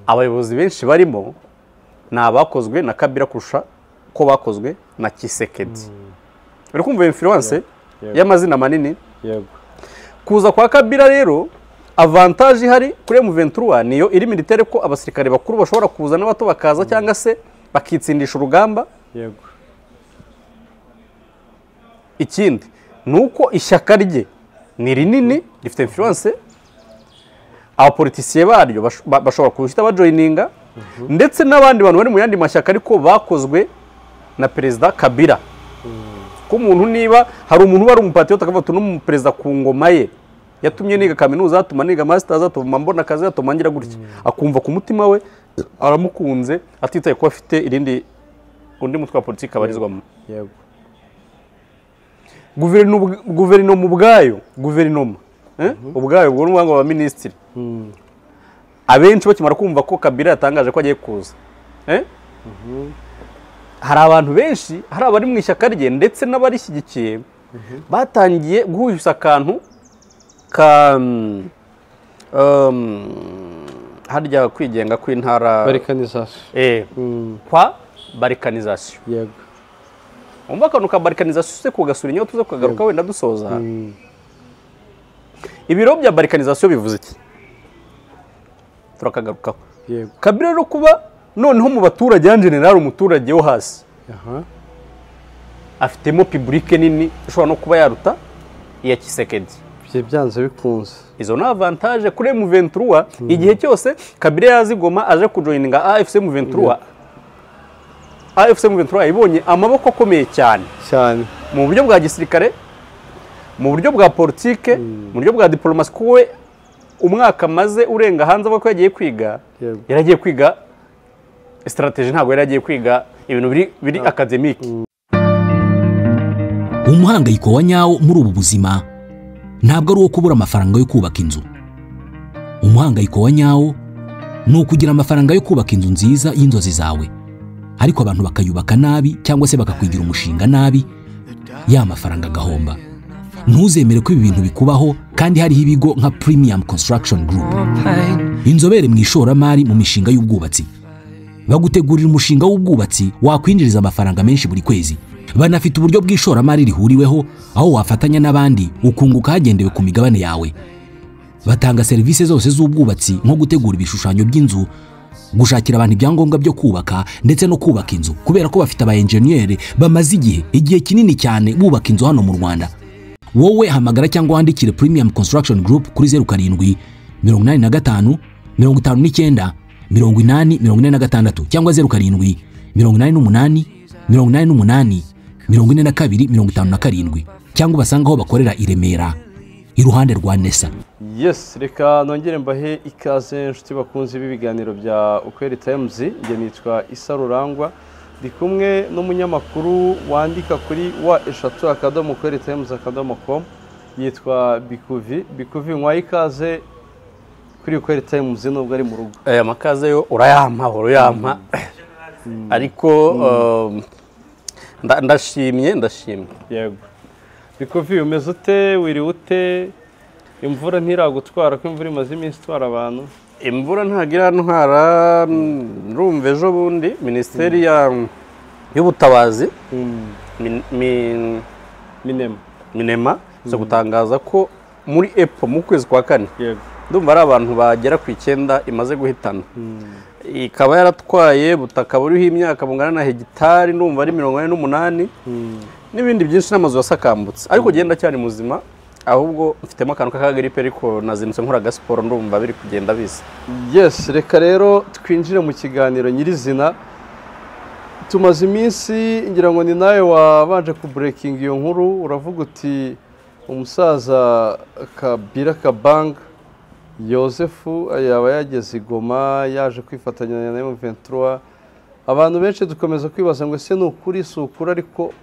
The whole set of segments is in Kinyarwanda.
abayobozi benshi barimo ni abakozwe na Kabila kurusha ko bakozwe na Tshisekedi. Uri kumva influence y'amazina manini? Yego. Kuza kwa Kabila rero avantage ihari kuri M23 niyo iri militaire ko abasirikare bakuru bashobora kuza n'abato bakaza cyangwa se bakitsindisha urugamba. Yego. Ikindi nuko ishyaka rye ni rinini rifite influence, abapolitisiye baryo bashobora kuhita bajoininga, ndetse n'abandi bantu bari mu yandi mashyaka ariko bakozwe na perezida Kabila. Ko umuntu niba hari umuntu bari umupatriote akavuga no perezida ku ngoma ye yatumye niga kaminuza, atuma niga masters, atuma mbona akazi, atuma ngira gutya, akumva ku mutima we aramukunze atitaye ko afite irindi undi mutwe wa politiki abarizwamo. Yego. Guverinoma ubwayo, ubwayo ubwo n'ubwango wa ministry. Abenshi bakimara kumva ko Kabila yatangaje ko agiye kuza. Hari abantu benshi, hari abari mu ishyaka rye ndetse n'abarishyigikiye batangiye guhuza akantu ka harya kwigenga kw'intara balkanisation. Kwa balkanisation. Yego. Umva akantu ka balkanisation se kugasura inyo tuze kugagaruka wenda dusoza. Ibiro bya balkanisation bivuze iki? Turakagarukaho. Yego. Kabila rero kuba noneho mu baturage ya general umuturage wo hasi. Afitemo public nini ushobora no kuba yaruta iya Tshisekedi. Byanze bikunze. Izo na avantage kuri M23 igihe cyose Kabila yazigoma aje kujoininga AFC M23. AFC M23 ibonye amaboko akomeye cyane mu buryo bwa gisirikare, mu buryo bwa politike, mu buryo bwa diplomasi. Kuwe umwaka maze urenga hanze avuga ko yagiye kwiga, yaragiye kwiga strategy, ntabwo yaragiye kwiga ibintu biri academic. Umuhangayiko wa nyawo muri ubu buzima ntabwo ari uwo kubura amafaranga yo kubaka inzu. Umuhangayiko wa nyawo ni ukugira amafaranga yo kubaka inzu nziza y'inzozi zawe, ariko abantu bakayubaka nabi cyangwa se bakakwigira umushinga nabi, ya mafaranga agahomba. Ntuzemere ko ibi bintu bikubaho kandi hariho ibigo nka Premium Construction Group, inzobere mu ishoramari mu mishinga y'ubwubatsi. Bagutegurira umushinga w'ubwubatsi wakwinjiriza amafaranga menshi buri kwezi. Banafite uburyo bw'ishoramari rihuriweho aho wafatanya n'abandi ukunguka hagendewe ku migabane yawe. Batanga serivisi zose z'ubwubatsi nko gutegura ibishushanyo by'inzu, gushakira abantu ibyangombwa byo kubaka ndetse no kubaka inzu, kubera ko bafite aba engineer bamaze igihe kinini cyane bubaka inzu hano mu Rwanda. Wowe hamagara cyangwa wandikire Premium Construction Group kuri 07 85 59 80 cyangwa 07 88 88 42 cyangwa basanga aho bakorera i Remera iruhande rwa Nesa. Yes, reka nongere mbahe ikaze inshuti bakunze b'ibiganiro bya Ukweli Times. Nge nitwa Issa Rurangwa, ndi kumwe n'umunyamakuru wandika kuri wa3.ukwelitimes.com yitwa Bikuvi. Nkwaye ikaze kuri Ukweli Times nubwo ari mu rugo. Aya makaze yo urayampa ariko ndashimye. Yego. Bikuvi, umeze ute? Wiriwe ute? Imvura ntiragutwara ko imvura imaze iminsi itwara abantu? Imvura ntagira ntwara. Ndumva ejo bundi Minisiteri y'Ubutabazi Minema zo gutangaza ko muri April mu kwezi kwa 4 ndumva ari abantu bagera ku 9 imaze guhitana. Ikaba yaratwaye butaka buriho imyaka bungana na hegitari ndumva ari 48 n'ibindi byinshi n'amazu yasakambutse. Ariko genda cyane muzima, ahubwo mfitemo akantu k'akagripe ariko nazinutse nkora gasiporo ndumva biri kugenda biza. Yes, reka rero twinjire mu kiganiro nyirizina. Tumaze iminsi ngira ngo ni nawe wabanje ku breaking iyo nkuru, uravuga uti umusaza Kabila Kabanga Yosefu yaba yageze Goma yaje kwifatanya na M23. Abantu benshi dukomeza kwibaza ngo ese n'ukuri sukura, ariko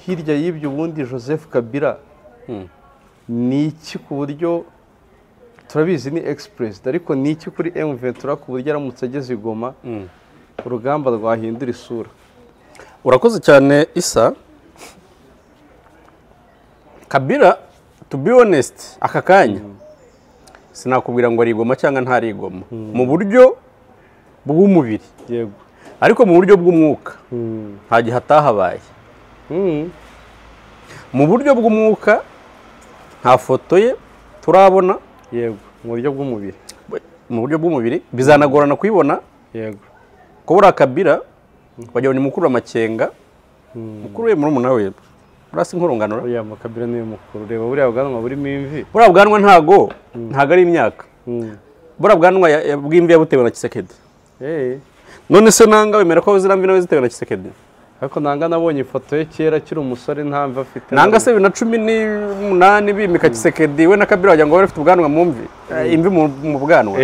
hirya y'ibyo ubundi Joseph Kabila ni iki ku buryo turabizi ni ex-president, ariko ni iki kuri M23 ku buryo aramutse ageze Goma urugamba rwahindura isura? Urakoze cyane Issa. Kabila, to be honest, aka kanya sinakubwira ngo ari Goma cyangwa ntari Goma. Mu buryo bw'umubiri yego ariko mu buryo bw'umwuka nta gihe atahabaye. Mu buryo bw'umwuka nta foto ye turabona. Yego mu buryo bw'umubiri. Mu buryo bw'umubiri bizanagorana kuyibona. Yego ko buriya Kabila wagira ni mukuru w'Amakenga, mukuru we murumuna we urasi inkorongano. Oya Kabila niwe mukuru, reba buriya bwanwa burimo imvi. Buriya bwanwa ntago ari imyaka. Buriya bwanwa bw'imvi yabutewe na Tshisekedi. None se nanga wemera ko zira mvi nawe zitewe na Tshisekedi? Ariko nanga nabonye ifoto ye kera kiri umusore nta mvi afite. Nanga se 2018 bimika Tshisekedi we na Kabila wagira ngo bari bafite ubwanwa mu mvi, imvi mu bwanwa.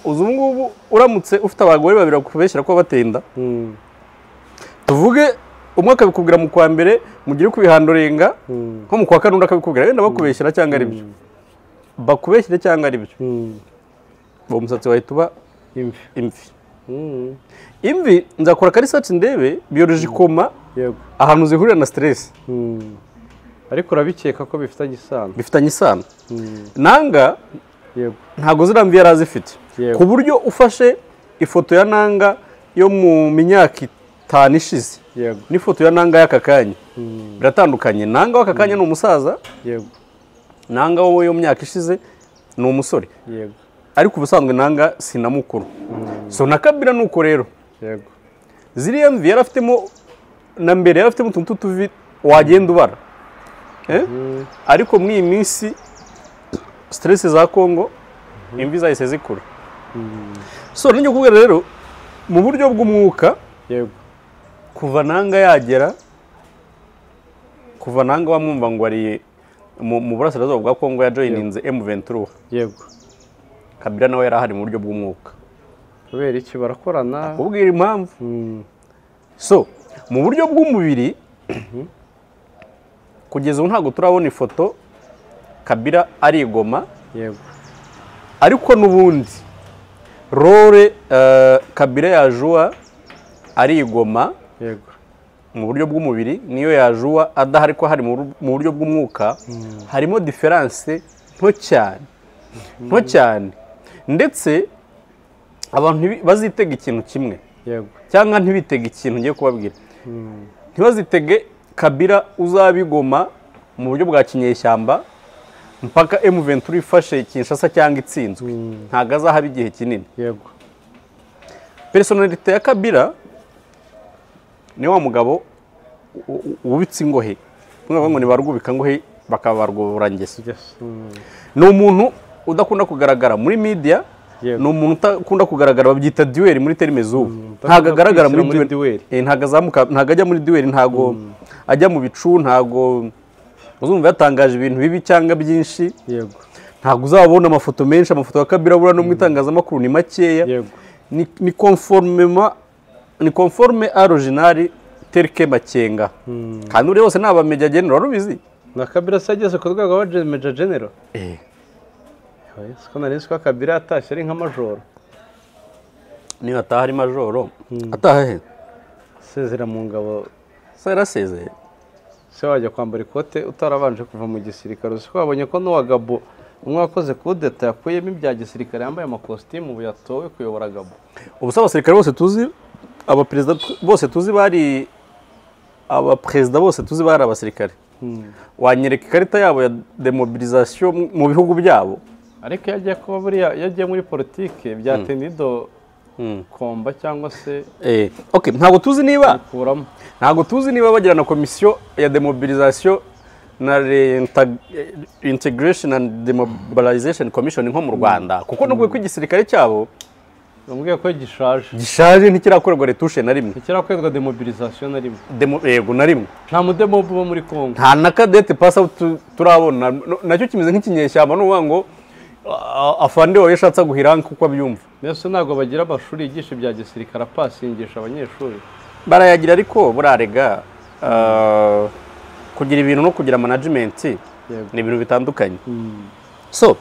Uzu ngubu uramutse ufite abagore babiri bakubeshyira ko batenda. Tuvuge umwe akabikubwira mu kwa mbere mugire kubihandorenga nko mu kwa kanunda akabikubwira wenda bakubeshyira cyangwa ari byo. Bakubeshyire cyangwa ari byo. Bo musatsi wahita uba imvi. Imvi nzakora kari research ndebe biologicoma ahantu zihurira na stress. Ariko urabikeka ko bifitanye isano. Bifitanye isano. Nanga ntago ziramvi yarazifite. Ku buryo ufashe ifoto ya nanga yo mu myaka 5 ishize n'ifoto ya nanga y'aka kanya biratandukanye. Nanga w'aka kanya ni umusaza, nanga wowe yo myaka ishize ni umusore. Ariko ubusanzwe nanga sinamukuru. So na Kabila nuko rero. Ziriya mvi yarafitemo na mbere yarafitemo utuntu tuvi wagenda ubara. Ariko muri iyi minsi stress za Kongo imvi zahise zikura. So ninjye kubwira rero mu buryo bw'umwuka kuva nanga yagera, kuva nanga wamwumva ngo ari mu burasirazuba bwa Kongo ya joininze M23. Kabila nawe yarahari mu buryo bw'umwuka. Kubera iki barakorana? Ubwira impamvu. So mu buryo bw'umubiri kugeza ubu ntabwo turabona ifoto Kabila arigoma. Ariko n'ubundi role Kabila yajua arigoma mu buryo bw'umubiri niyo yajua adahari ko hari mu buryo bw'umwuka harimo difference nto cyane ndetse abantu bazitega ikintu kimwe cyangwa ntibitega ikintu ngiye kubabwira. Ntibazitege Kabila uzabigoma mu buryo bwa kinyeshyamba mpaka M23 ifashe Kinshasa cyangwa itsinzwe. Ntago azahaba igihe kinini. Personality ya Kabila ni wa mugabo ubitse ingohe. Mwavuga ngo ni barugubika ngohe bakabarwurangese. Ni umuntu udakunda kugaragara muri media, ni umuntu utakunda kugaragara babyita duel muri terime zubu. Ntago agaragara muri duel. Ntago azamuka, ntago ajya muri duel, ntago ajya mu bicu, ntago uzumva yatangaje ibintu bibi cyangwa byinshi. Ntago uzabona amafoto menshi, amafoto ya Kabila bura no mu itangazamakuru ni makeya. Ni conforme à l'original tel que Makenga. Kandi uri hose naba Major General warubizi. Na Kabila sageze ku rwego rwa Major General. Siko nari siko Kabila atashye ari nka majoro. Ni ataha ari majoro. Ataha he? Sezera mu ngabo. Sarasezeye. Se wajya kwambara ikote utarabanje kuva mu gisirikare. Siko wabonye ko no Gabo umwe wakoze kudeta yakuyemo ibya gisirikare yambaye amakositimu ubu yatowe kuyobora Gabo. Ubu abasirikare bose tuzi, abaperezida bose tuzi bari abaperezida bose tuzi bari abasirikare. Wanyereka ikarita yabo ya demobilisation mu bihugu byabo. Ariko yagiye kuba buriya yagiye muri politike bya Tenido komba cyangwa se okay, ntago tuzi niba bagira na komisiyo ya demobilisation na integration and demobilization commission nko mu Rwanda kuko nubwo ko igisirikare cyabo bamubwiye ko gishaje ntikirakorerwa retushe na rimwe, ntikirakorerwa demobilisation na rimwe, yego na rimwe, nta mudemob bo muri Kongo, nta na cadette pass out turabona, nacyo kimeze nk'ikinyeshyamba n'uvuga ngo afande wawe yashatse guhiranka kuko abyumva. Nese ntago bagira amashuri yigisha ibya gisirikare pasingisha abanyeshuri barayagira, ariko burarega kugira ibintu no kugira management ni ibintu bitandukanye. So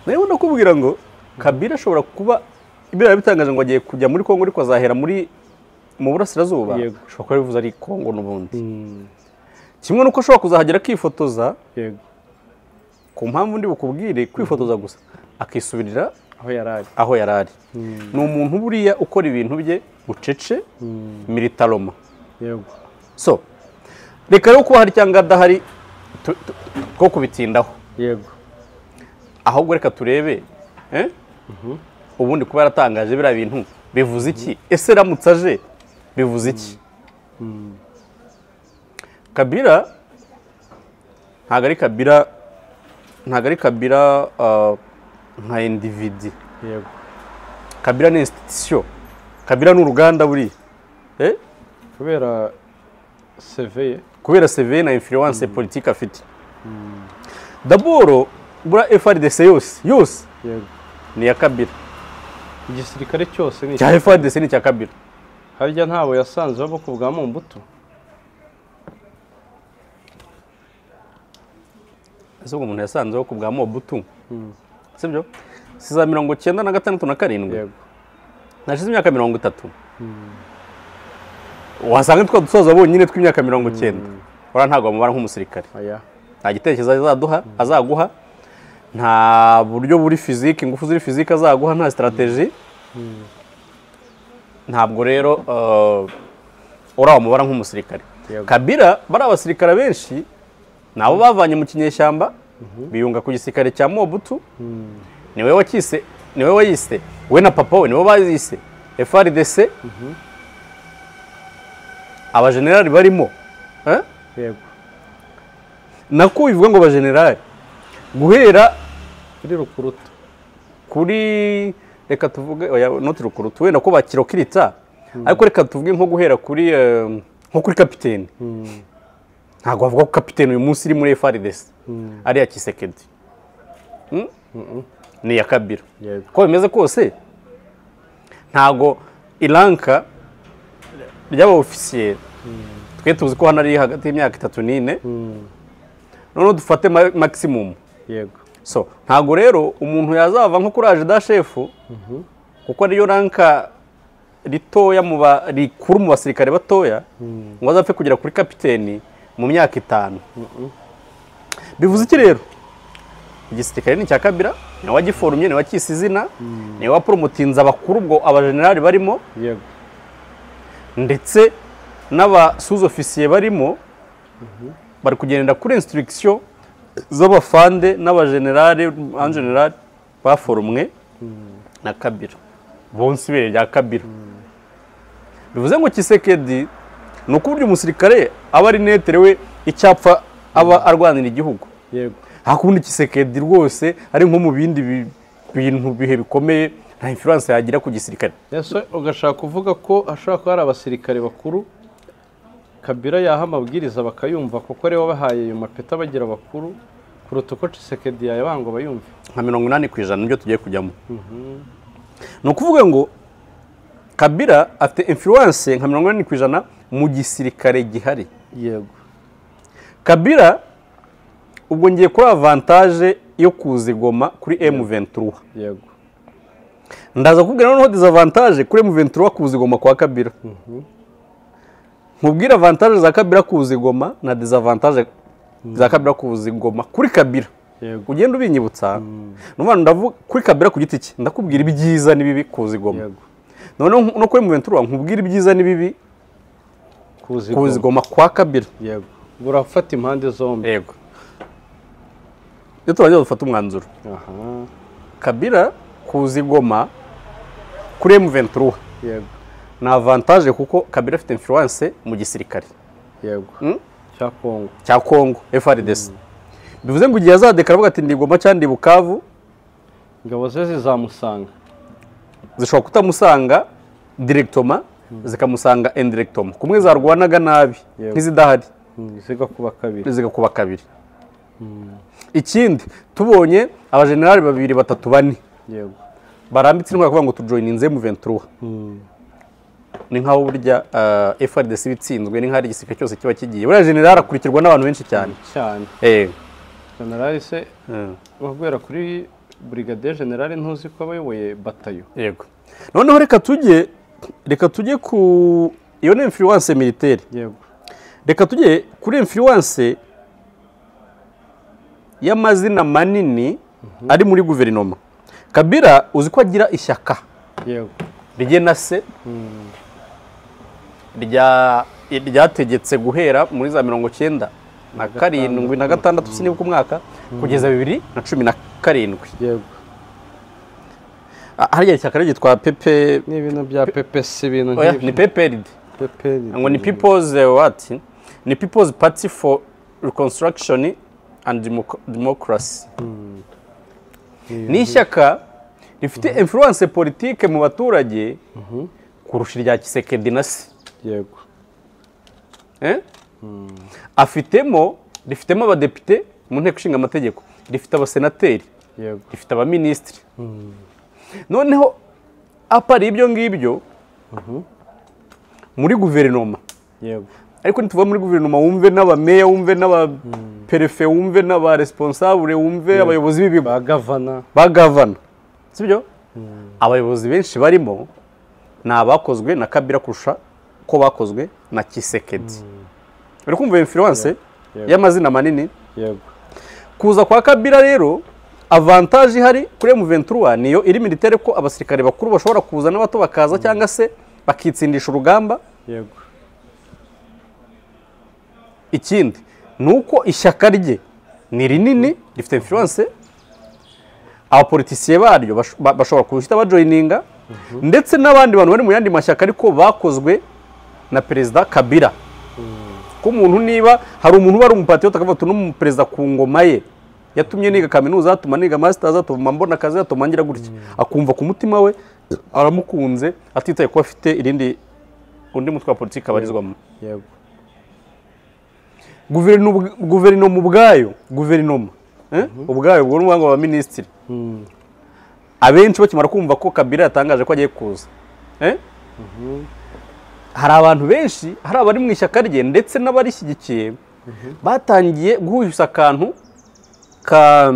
nayo ndakubwira ngo Kabila ashobora kuba ibira bitangaje ngo agiye kujya muri Kongo ariko azahera mu burasirazuba, ashobora kuba bivuze ari Kongo n'ubundi. Kimwe nuko ashobora kuzahagera akifotoza, ku mpamvu ndi bukubwire kwifotoza gusa akisubirira aho yari ari ni umuntu buriya ukora ibintu bye bucece militaroma so reka rero kuba hari cyangwa adahari two kubitindaho yego ahubwo reka turebe ubundi kuba yaratangaje biriya bintu bivuze iki ese ramutse aje bivuze iki Kabila ntabwo ari Kabila nka individi yego Kabila ni institution Kabila ni uruganda buriya kubera CV na influence politique afite d'abord bura FRDC yose ni ya Kabila igisirikare cyose ni cya FRDC ni cya Kabila harya ntabo yasanze babo kubwa mu mbuto ese umuntu yasanze babo kubwa mu mbuto sibyo siza 96 na 7 yego nashize imyaka 30 wasanga twa dusoza bonyine tw'imyaka 90 ora ntago bamubara nk'umusirikare nta gitekerezo azaguha nta buryo buri physique ingufu ziri physique azaguha nta strategy ntabwo rero ora bamubara nk'umusirikare Kabila bari abasirikare benshi nabo bavanye mu kinyeshyamba biyunga ku gisirikare cya Mobutu niwe wayise we na papa we niwe bazise FRDC abajenerali barimo yego nako bivuga ngo abajenerali guhera kuri rukurutu kuri reka tuvuge not rukurutu we nako bakirokirita ariko reka tuvuge nko guhera kuri nko kuri kapiteni ntago bavuga ko kapiteni uyu munsi iri muri FRDC ari ya Kisekedi ni ya Kabila ko bimeze kose ntago ilanka ry'aba officier twe tuzi ko hano ari hagati y'imyaka 3 n'ine none dufate maximum yego so ntago rero umuntu yazava nko kuri age da chef kuko ariyo ranka ritoya mu rikuru mu basirikare batoya ngo azapfe kugera kuri kapiteni mu myaka 5 bivuze iki rero igisirikare ni cya Kabila ni wagiforumye ni wakise izina ni wapromotinza abakuru ubwo abajenerali barimo yego ndetse n'aba sous-officier barimo bari kugendera kuri instruction z'abafande n'abajenerali en general baforumwe na Kabila bonse bere rya Kabila bivuze ngo Kisekedi no kuburyo umusirikare aba ari neterewe icyapfa aba arwanira igihugu yego hakundi Kisekedi rwose ari nko mu bindi bintu bihe bikomeye nta influence yagira ku gisirikare yeso ugashaka kuvuga ko ashaka ko ari abasirikare bakuru Kabila yaha amabwiriza bakayumva kuko ari bahaye ayo mapeta bagira bakuru kuruta uko Kisekedi yabango bayumve nka 80% nibyo tugiye kujyamo no kuvuga ngo Kabila afite influence nka 80% mu gisirikare gihari yego Kabila ubwo ngiye kuri avantage yo kuzigoma kuri M23 yego ndaza kubwira noneho disavantage kuri M23 kuzigoma kwa Kabila nkubwira avantage za Kabila kuzigoma na disavantage za Kabila kuzigoma kuri Kabila ugenda ubinyibutsa numva ndavuga kuri Kabila ku giti cye ndakubwira ibyiza nibibi kuzigoma none no kuri M23 nkubwira ibyiza nibibi kuzigoma kwa Kabila yego burafata impande zombi yego turajya dufata umwanzuro Kabila kuzigoma kuri M23 yego na avantage kuko Kabila afite influence mu gisirikare yego cya Kongo FRDC bivuze ngo igihe azadekara avuga ati ndigoma cyandi Bukavu ingabo ze zizamusanga zishobora kutamusanga directement zikamusanga indirectement kumwe zarwanaga nabi nk'izidahari zigakuba kabiri ikindi tubonye abajenerali 2 3 4 yego barambitse intwaro kuvuga ngo tujoininze M23 ni nkaho burya FRDC bitsinzwe ni nk'ari igisirikare cyose kiba kigiye buriya general akurikirwa n'abantu benshi cyane general se wagwera kuri brigade general ntuzi ko abayoboye batayo yego noneho reka tujye ku iyo ni influence militaire yego reka tujye kuri influence y'amazina manini ari muri guverinoma Kabila uzi ko agira ishyaka yego rigena se ryategetse guhera muri za 97 na 6 sinibuka umwaka kugeza 2017 yego hariya ishyaka ryitwa pepe n'ibintu bya PPC ibintu ni PPRD ngo ni people's what ni People's Party for Reconstruction and Democracy ni ishyaka rifite influence politique mu baturage kurusha irya Kisekedi na se yego rifitemo abadepite mu nteko ishinga amategeko, rifite abasenateri, rifite abaminisitiri. Noneho apari ibyo ngibyo muri guverinoma, ariko nituva muri guverinoma wumve n'abameya, wumve n'abaperefe, wumve n'abaresponsable, wumve abayobozi b'ibigo bagavana, sibyo? Abayobozi benshi barimo ni abakozwe na Kabila kurusha ko bakozwe na Kisekedi. Uri kumva influence y'amazina manini? Yego. Kuza kwa Kabila rero avantage ihari kuri M23 niyo iri militaire ko abasirikare bakuru bashobora kuza n'abato bakaza cyangwa se bakitsindisha urugamba. Yego. Ikindi nuko ishyaka rye ni rinini, rifite influence, abapolitisiye baryo bashobora kuhita bajoininga, ndetse n'abandi bantu bari mu yandi mashyaka ariko bakozwe na Perezida Kabila. Ko umuntu niba hari umuntu bari umupatriote akavuga ati no perezida ku ngoma ye yatumye niga kaminuza, atuma niga masters, atuma mbona akazi, atuma ngira gutya, akumva ku mutima we aramukunze atitaye ko afite irindi undi mutwe wa politiki abarizwamo. Yego. Guverinoma ubwayo ubwayo ubwo n'ubwango wa ministry abenshi bakimara kumva ko Kabila yatangaje ko agiye kuza, hari abantu benshi, hari abari mu ishyaka rye ndetse n'abarishyigikiye batangiye guhuyusa akantu ka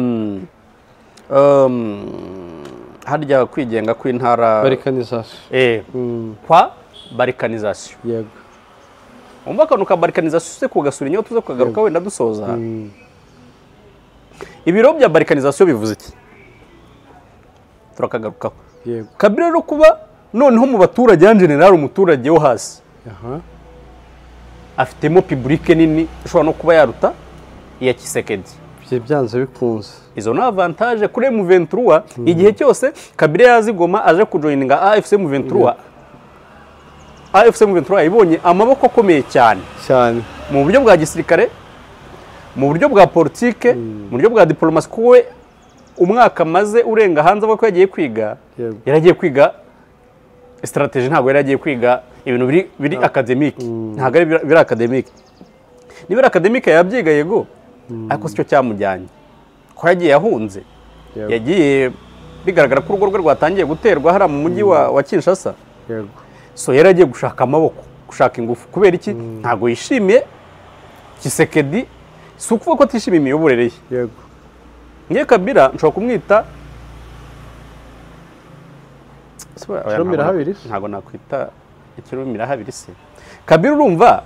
harya kwigenga kw'intara kwa barikanization. Yego. Umva akantu ka barikanization se kugasura inyo tuze kugagaruka wenda dusoza. Ibiro bya barikanization bivuze iki? Turakagarukaho. Yego. Kabila no kuba noneho mu baturage en general umuturage wo hasi afitemo publique nini ishobora no kuba yaruta iya Kisekedi. Byanze bikunze. Izo na avantage kuri M23 igihe cyose Kabila yazigoma aje kujoininga AFC M23. AFC M23 ibonye amaboko akomeye cyane mu buryo bwa gisirikare, mu buryo bwa politike, mu buryo bwa diplomasi. Kuwe umwaka maze urenga hanze avuga ko yagiye kwiga, yaragiye kwiga strategy, ntabwo yaragiye kwiga ibintu biri academic, ntabwo ari biri academic. Niba academic yabyiga yego, ariko sicyo cyamujyanye ko yagiye yahunze, yagiye bigaragara ko urugo rwe rwatangiye guterwa hari mu mujyi wa Kinshasa. Yego. So yaragiye gushaka amaboko, gushaka ingufu. Kubera iki? Ntabwo yishimiye Kisekedi, si ukuvuga ko atishimiye imiyoborere ye. Yego. Ngiye Kabila nshobora kumwita ntabwo nakwita ikirumira habiri se. Kabila urumva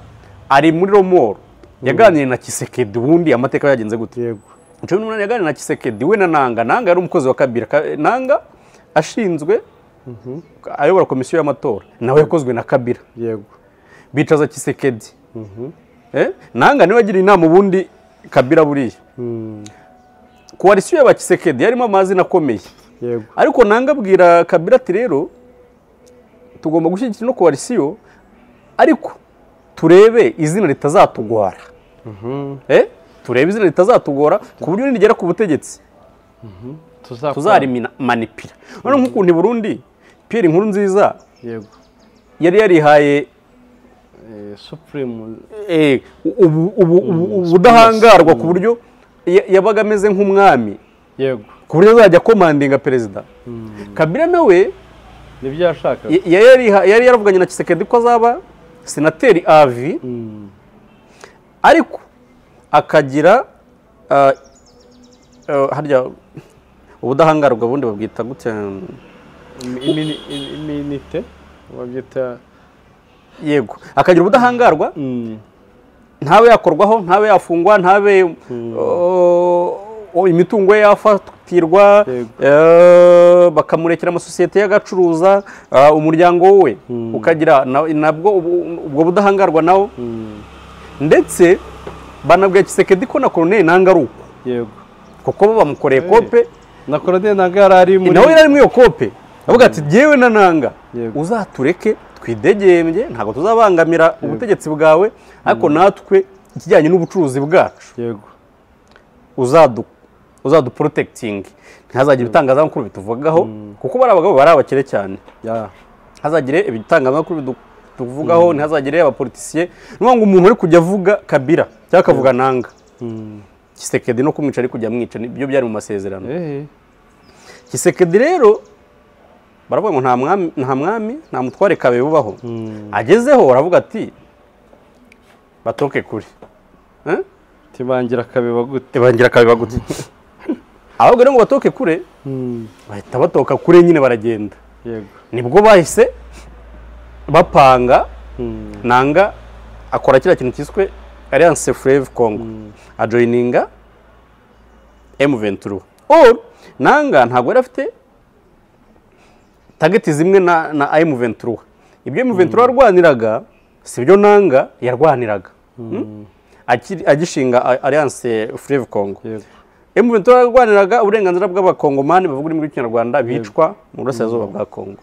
ari muri Romoro, yaganiriye na Kisekedi, ubundi amateka yagenze gute? Yego. 18 yaganiriye na Kisekedi we na Nanga yari umukozi wa Kabila. Nanga ashinzwe ayobora komisiyo y'amatora, nawe yakozwe na Kabila. Yego. Bicaza Kisekedi. Nanga niwe agira inama ubundi Kabila buriya. Koalisiyo y'aba Kisekedi yarimo amazina akomeye. Yego. Ariko Nanga abwira Kabila ati rero tugomba gushyigikira no koalisiyo, ariko turebe izina ritazatugora. Turebe izina ritazatugora ku buryo nigera ku butegetsi tuzarimanipira. None nk'ukuntu i Burundi Pierre Nkurunziza yari yarihaye supreme ubudahangarwa ku buryo yabaga ameze nk'umwami. Yego. Ku buryo azajya komandinga perezida. Kabila nawe nibyo yashaka, yari yaravuganye na Kisekedi ko azaba senateri avi, ariko akagira harya ubudahangarwa bundi babwita gute? Iminite babyita. Yego. Akagira ubudahangarwa, ntawe yakorwaho, ntawe yafungwa, ntawe imitungo ye yafatirwa, bakamurekera amasosiyete y'agacuruza umuryango we ukagira nabwo ubwo budahangarwa nawo ndetse banabwiye Tshisekedi ko na Colonel Nanga ari uko yego kuko bo bamukoreye kope na Colonel Nanga yari muri nawe yari muri iyo kope avuga ati yewe na Nanga uzatureke twidegembye ntabwo tuzabangamira ubutegetsi bwawe ariko natwe ikijyanye n'ubucuruzi bwacu yego uzaduprotecting ntihazagire ibitangazamakuru bituvugagaho kuko bari abagabo bari abakire cyane ntihazagire ibitangazamakuru tuvugaho ntihazagire abapolitisiye n'uvuga ngo umuntu uri kujya avuga Kabila cyangwa akavuga Nanga Tshisekedi no kumwica ari kujya amwica ibyo byari mu masezerano Tshisekedi rero baravuga ngo nta mwami nta mutware kabe bubaho agezeho baravuga ati batoke kuri tibangira kabeba gute ahubwo rero ngo batoke kure bahita batoka kure nyine baragenda yego nibwo bahise bapanga Nanga akora kiriya kintu cyiswe Alliance Fleuve Congo ajoininga M23 Nanga ntabwo yari afite target zimwe na M23 ibyo M23 arwaniraga sibyo Nanga yarwaniraga agishinga Alliance Fleuve Congo M23 arwaniraga uburenganzira bw'abakongomani bavuga ururimi rw'ikinyarwanda bicwa mu burasirazuba bwa Congo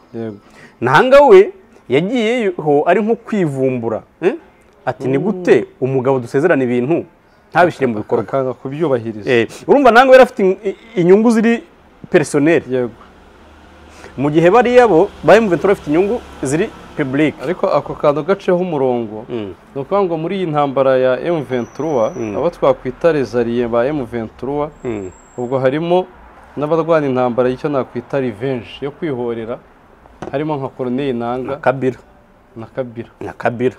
Nanga we yagiyeho ari nko kwivumbura ati ni gute umugabo dusezerana ibintu ntabishyire mu bikorwa kanga kubyubahiriza urumva Nanga yari afite inyungu ziri personnel yego mu gihe bariya bo ba M23 bafite inyungu ziri public ariko ako kantu gaceho umurongo no kuvuga ngo muri iyi ntambara ya M23 abo twakwita rezariye ba M23 ubwo harimo n'abarwana intambara y'icyo nakwita revenge yo kwihorera harimo nka Colonel Nanga na Kabila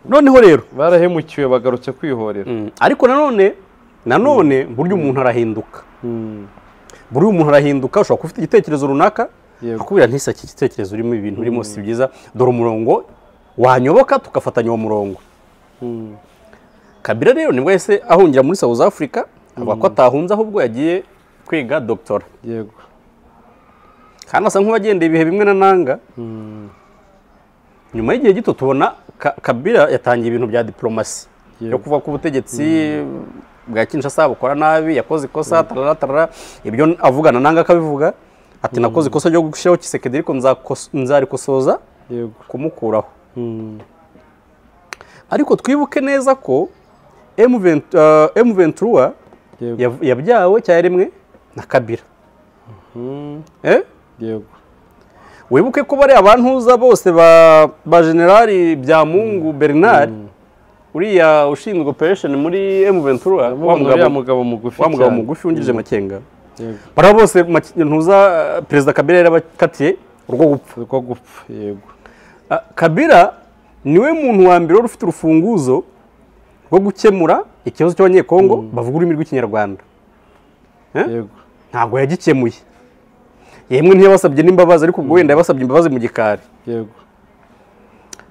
noneho rero barahemukiwe bagarutse kwihorera ariko nanone buryo umuntu arahinduka ushobora kuba ufite igitekerezo runaka akubwira ntisake igitekerezo urimo ibintu urimo si byiza dore umurongo wanyoboka tugafatanya uwo murongo Kabila rero nibwo yahise ahungira muri South Africa avuga ko atahunze ahubwo yagiye kwiga doctora yego kandi asa nk'uwagendeye ibihe bimwe na Nanga nyuma y'igihe gito tubona Kabila yatangiye ibintu bya diplomasi yo kuvuga ko ubutegetsi bwa Kinshasa bukora nabi yakoze ikosa tarara ibyo avugana Nanga akabivuga ati nakoze ikosa ryo gushyiraho Tshisekedi ariko nzarikosoza kumukuraho ariko twibuke neza ko M23 yabyawe cyaremwe na Kabila yego wibuke ko bari abantuza bose ba generali Byamungu Bernard uriya ushinzwe operation muri M23 wa mugabo mugufi wungirije Makenga bara bose ntuza perezida Kabila yarabakatiye urwo gupfa yego Kabila niwe muntu wa mbere ufite urufunguzo rwo gukemura ikibazo cy'abanyekongo bavuga ururimi rw'ikinyarwanda yego ntabwo yagikemuye yemwe ntiyabasabye n'imbabazi ariko ubwo wenda yabasabye imbabazi mu gikari yego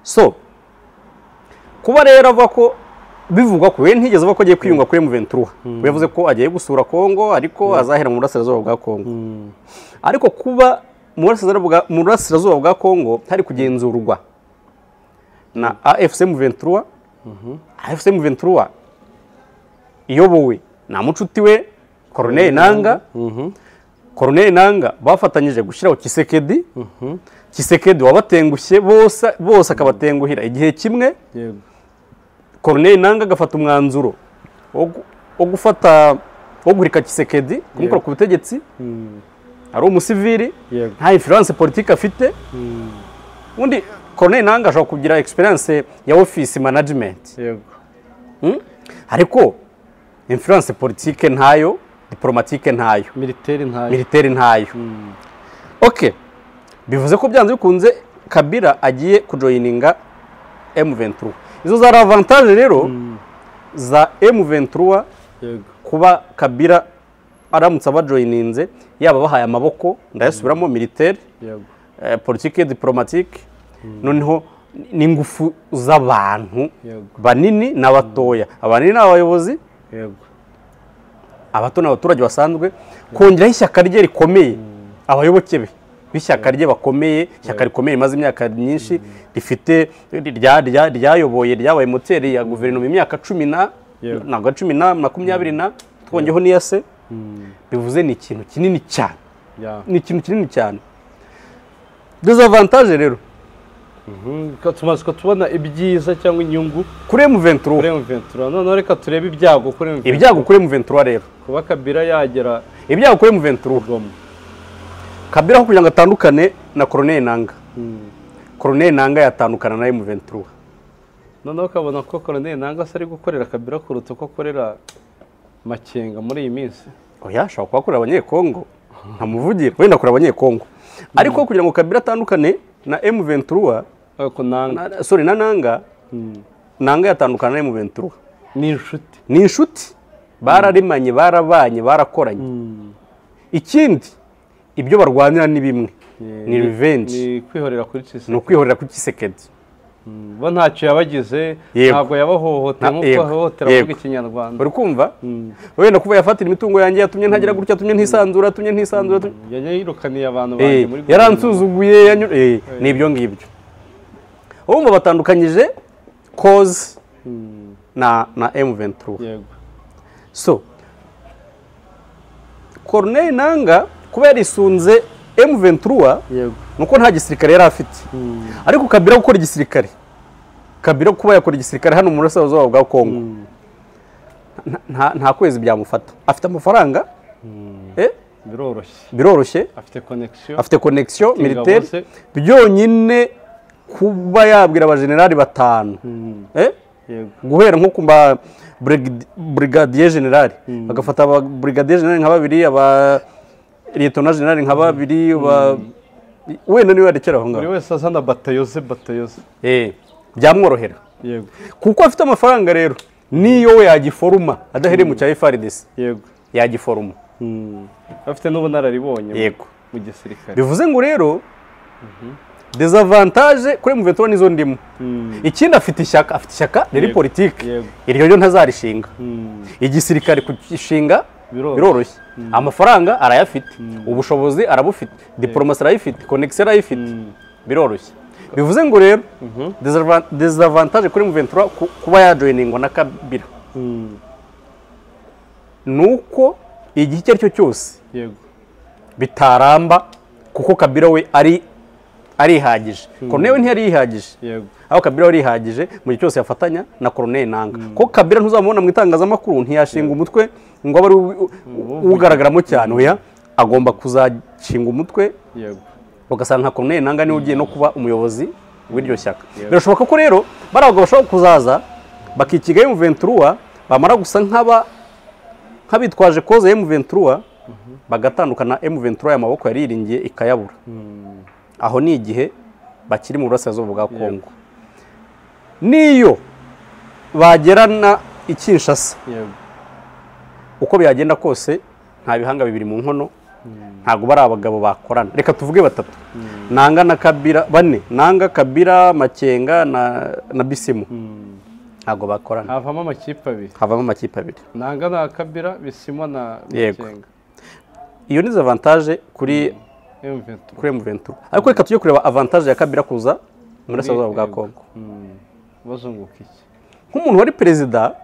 so kuba rero avuga ko bivugwa ko we ntigeze avuga ko agiye kwiyunga kuri M23 we yavuze ko agiye gusura Kongo ariko azahera mu burasirazuba bwa Kongo ariko kuba mu burasirazuba bwa Kongo hari kugenzurwa na AFC M23 AFC M23 iyobowe na mucuti we Colonel Nanga Colonel Nanga bafatanyije gushyiraho Tshisekedi wabatengushye bose akabatenguhira igihe kimwe Colonel Nanga agafata umwanzuro wo guhirika Tshisekedi kumukura ku butegetsi ari umusivili nta influence politique afite undi Colonel Nanga ashobora kugira experience ya office management ariko influence politique ntayo diplomatique ntayo militaire ntayo okay bivuze ko byanze bikunze Kabila agiye kujoininga M23 izo za avantage rero za M23 kuba Kabila aramutse abajoininze yaba bahaye amaboko ndayasubiramo militaire politique diplomatique noneho n'ingufu z'abantu banini n'abatoya abanini n'abayobozi abato n'abaturage basanzwe kongeraho ishyaka rye rikomeye abayoboke be b'ishyaka rye bakomeye, ishyaka rikomeye rimaze imyaka myinshi, rifite ryayoboye, ryabaye moteri ya guverinoma imyaka 20 twongeho n'iya se, bivuze ni ikintu kinini cyane, ni ikintu kinini cyane. Desavantage rero tumaze tubona ibyiza cyangwa inyungu kuri M23. Noneho reka turebe ibyago kuri M23. Ibyago kuri M23 rero, kuba Kabila yagera, ibyago kuri M23. Kabila kugira ngo atandukane na Colonel Nanga, Colonel Nanga yatandukana na M23. Noneho ukabona ko Colonel Nanga ari gukorera Kabila kuruta uko akorera Makenga muri iyi minsi. Oya, ashobora kubakorera abanyekongo, ntamuvugira, wenda akorera abanyekongo. Ariko kugira ngo Kabila atandukane na M23, sorry, na Nanga, Nanga yatandukana na M23. Ni inshuti. Bararimanye, barabanye, barakoranye. Ikindi, ibyo barwanira ni bimwe. Ni revenge. Ni kwihorera kuri Tshisekedi. Ni kwihorera kuri Tshisekedi. Bo ntacyo yabagize, ntabwo yabahohotera nk'uko ahohotera avuga Ikinyarwanda. Uri kumva? Wenda kuva yafatira imitungo yanjye, yatumye ntagira gutya, yatumye ntisanzura, yirukaniye abantu banjye muri yaransuzuguye, ni ibyo ngibyo. Urumva batandukanyije cause na M23. Yego. So Colonel Nanga kuba yarisunze M23, yego, nuko nta gisirikare yari afite. Ariko Kabila gukora igisirikare, Kabila kuba yakora igisirikare hano mu burasirazuba bwa Kongo, nta kwezi byamufata. Afite amafaranga, biroroshye, afite connection militaire, byonyine kuba yabwira abajenerali batanu, guhera nko kumba brigadier general, bagafata aba brigadier general nka babiri, aba lieutenant general nka babiri, wenda niwe yarekera aho ngaho, buri wese azana batayoze. Byamworohera. Yego. Kuko afite amafaranga rero, niyo we yagiforuma adahereye mu cya FARDC. Yego. Yagiforuma. Afite n'ubunararibonye. Yego. Mu gisirikare. Bivuze ngo rero desavantage kuri M23 nizo ndimo. Ikindi afite ishyaka riri politike. Iryo ryo ntazarishinga. Igisirikare kugishinga biroroshye. Amafaranga arayafite, ubushobozi arabufite, diplomasi arayifite, connection arayifite, biroroshye. Bivuze ngo rero desavantage kuri M23 kuba yajoiningwa na Kabila, nuko igihe icyo aricyo cyose bitaramba, kuko Kabila we arihagije. Colonel we ntiyari yihagije, aho Kabila we arihagije mu gihe cyose yafatanya na Colonel Nanga. Ko Kabila ntuzamubona mu itangazamakuru, ntiyashinga umutwe ngo abe ari ugaragaramo cyane, oya, agomba kuzashinga umutwe, bagasanga nka Colonel Nanga niwe ugiye no kuba umuyobozi w'iryo shyaka. Birashoboka ko rero baravuga bashobora kuzaza bakikiga M23, bamara gusa nk'abitwaje cause ya M23, bagatandukana M23 y'amaboko yariringiye ikayabura. Aho ni igihe bakiri mu burasirazuba bwa Kongo. Niyo bagerana ikinshasa, uko byagenda kose nta bihanga bibiri mu nkono, ntago bari abagabo bakorana. Reka tuvuge batatu, Nanga na Kabila, bane, Nanga, Kabila, Makenga na Bisimu, ntago bakorana. Havamo amakipe abiri. Nanga na Kabila, Bisimu na Makenga. Iyo ni avantage kuri M23. Ariko reka tujye kureba avantage ya Kabila kuza mu burasirazuba bwa Kongo. Bazunguka iki? Nk'umuntu wari perezida,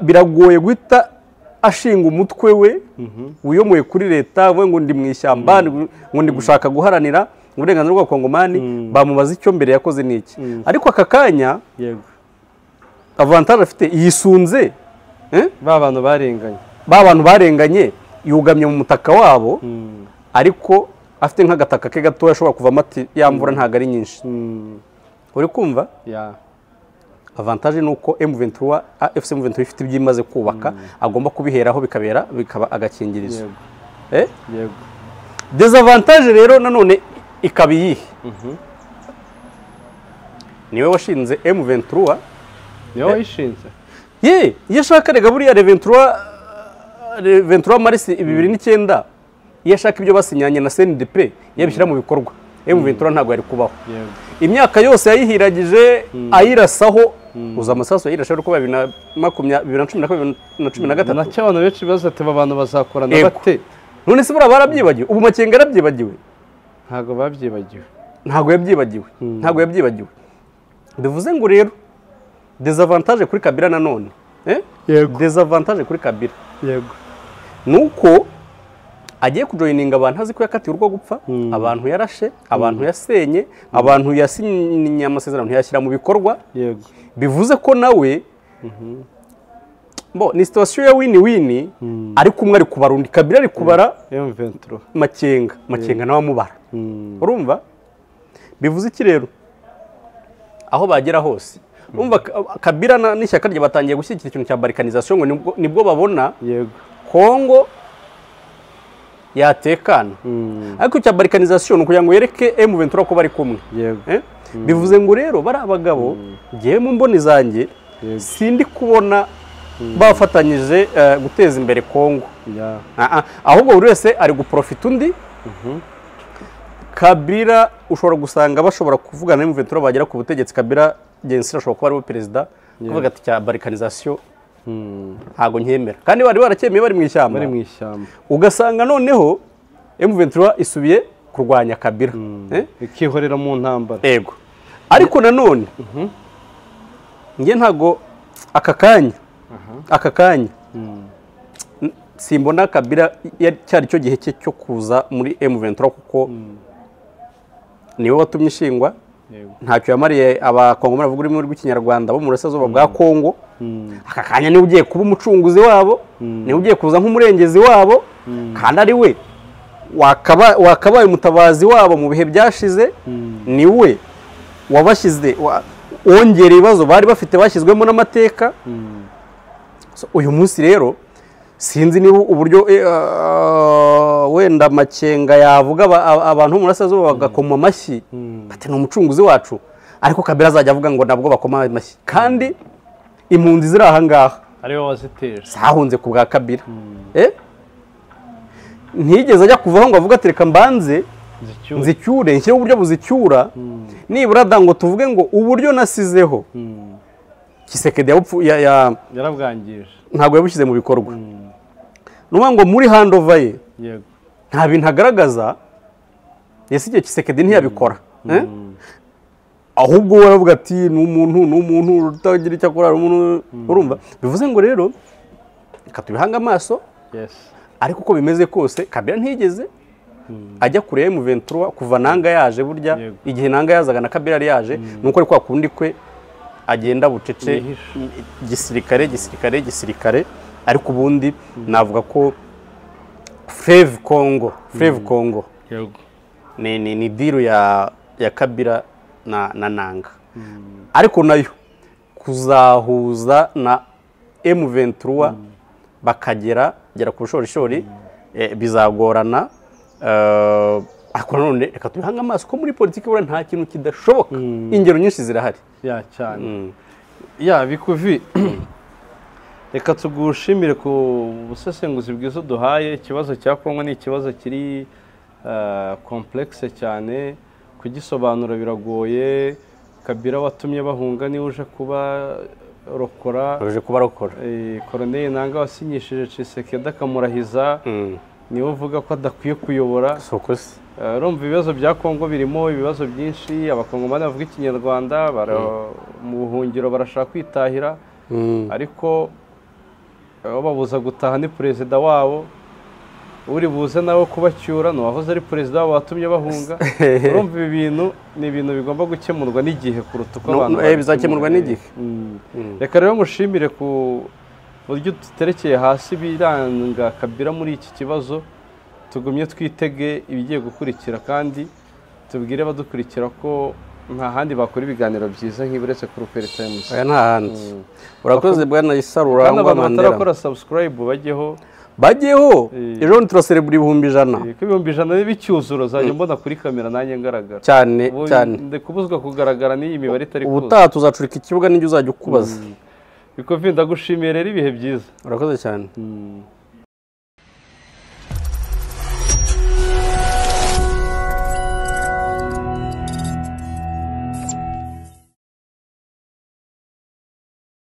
biragoye guhita ashinga umutwe we wiyomoye kuri leta, we ngo ndi mu ishyamba, ngo ndi gushaka guharanira uburenganzira bw'Abakongomani, bamubaza icyo mbere yakoze n'iki. Ariko aka kanya avantage afite, yisunze ba bantu barenganye, yugamye mu mutaka wabo, ariko afite nk'agataka ke gato ashobora kuvamo ati ya mvura ntago ari nyinshi. Uri kumva? Avantage ni uko M23, AFC M23 ifite ibyimaze kubaka, agomba kubiheraho bikaba agakingirizo. Yego. Desavantage rero nanone ikaba iyihe? Niwe washinze M23. Niwe wayishinze? Iyo ashaka rega buriya 23 Marisi 2009, iyo ashaka ibyo basinyanye na CNDP yabishyira mu bikorwa, M23 ntabwo yari kubaho. Imyaka yose yayihiragije ayirasaho, uza amasaso yayirashaho kuba 2012 na 2013. Nacyo abantu benshi bazateba abantu bazakorana bate none se buriya barabyibagiwe ubu Makenga yarabyibagiwe ntabwo babyibagiwe ntabwo yabyibagiwe bivuze ngo rero dezavantage kuri Kabila nanone dezavantage kuri Kabila yego nuko agiye kujoyininga abantu azi ko yakatiwe urwo gupfa abantu yarashe abantu yasenye abantu yasinye amasezerano ntiyashyira mu bikorwa yego bivuze ko nawe ni situation ya win ariko umwe ari kubara undi Kabila ari kubara M23 Makenga nawe amubara urumva bivuze iki rero aho bagera hose urumva Kabila n'ishyaka rye batangiye gushyigikira ikintu cya balkanization ngo nibwo babona yego Kongo yatekana ariko cya balkanization kugira ngo yereke M23 ko bari kumwe yego bivuze ngo rero bari abagabo giye mu mboni zanjye sindi kubona bafatanyije guteza imbere Kongo ahubwo buri wese ari guprofita undi Kabila ushobora gusanga bashobora kuvugana na M23 bagera ku butegetsi Kabila Gensira ashobora kuba ari perezida kuvuga ati cya balkanization ntago nkemera kandi bari barakemeye bari mu ishyamba ugasanga noneho M23 isubiye kurwanya Kabila ikihorera mu ntambara yego ariko nanone nge ntago aka kanya simbona Kabila cyari cyo gihe cye cyo kuza muri M23 kuko niwe watumye ishingwa ntacyo yamariye abakongomani bavuga ururimi rw'ikinyarwanda bo mu burasirazuba bwa Kongo aka kanya niwe ugiye kuba umucunguzi wabo niwe ugiye kuza nk'umurengezi wabo kandi ari we wakabaye umutabazi wabo mu bihe byashize niwe wabashyize wongera ibibazo bari bafite bashyizwemo n'amateka uyu munsi rero sinzi niba uburyo wenda Makenga yavuga abantu mu burasirazuba bagakoma amashyi bati ni umucunguzi wacu ariko Kabila azajya avuga ngo nabwo bakoma amashyi kandi impunzi ziri aha ngaha ariwe waziteje zahunze ku bwa Kabila ntigeze ajya kuvaho ngo avuga ati reka mbanze nzicyure nshyire uburyo buzicyura nibura ngo tuvuge ngo uburyo nasizeho Kisekedi yarabwangije ntabwo yabushyize mu bikorwa nuvuga ngo muri handover ye nta bintu agaragaza yasigiye Kisekedi ntiyabikora ahubwo we aravuga ati ni umuntu utagira icyo akora urumva bivuze ngo rero reka tubihange amaso ariko uko bimeze kose Kabila ntigeze ajya kure M23 kuva nanga yaje burya igihe nanga yazaga na Kabila yari yaje nuko ari kwa kundi kwe agenda bucece gisirikare ariko ubundi navuga ko Fleuve Congo ni deal ya Kabila na nanga ariko nayo kuzahuza na M23 bakagera ku bushorishori bizagorana ariko none reka tubihanga amaso ko muri politiki bura nta kintu kidashoboka ingero nyinshi zirahari cyane bikuvi reka tugushimire ku busesenguzi bwiza duhaye ikibazo cya Kongo ni ikibazo kiri complexe cyane kugisobanura biragoye Kabila watumye bahunga ni uje kuba rokora Colonel Nanga wasinyishije Tshisekedi akamurahiza niwe uvuga ko adakwiye kuyobora urumva ibibazo bya Kongo birimo ibibazo byinshi abakongomani bavuga ikinyarwanda mu buhungiro barashaka kwitahira ariko babuza gutaha ni perezida wabo uri buze nawe kubacyura n'uwahoze ari perezida wabo watumye bahunga urumva ibi bintu ni ibintu bigomba gukemurwa n'igihe kuruta uko abantu bizakemurwa n'igihe reka rero mushimire ku buryo duterekeye hasi biranga Kabila muri iki kibazo tugumye twitege ibigiye gukurikira kandi tubwire abadukurikira ko nta handi bakora ibiganiro byiza nk'iburetse kuri Uperi Times nta handi urakoze bwana Isarura kandi abantu batarakora subscribe bajyeho ejo turaserebura 100,000 ko 100,000 bicyuzuro zajya mbona kuri kamera nanjye ngaragara cyane ndekubuzwa kugaragara n'iyi mibare itari kuza ubutaha tuzacurika ikibuga n'injye uzajya ukubaza biko vinda gushimira rero ibihe byiza urakoze cyane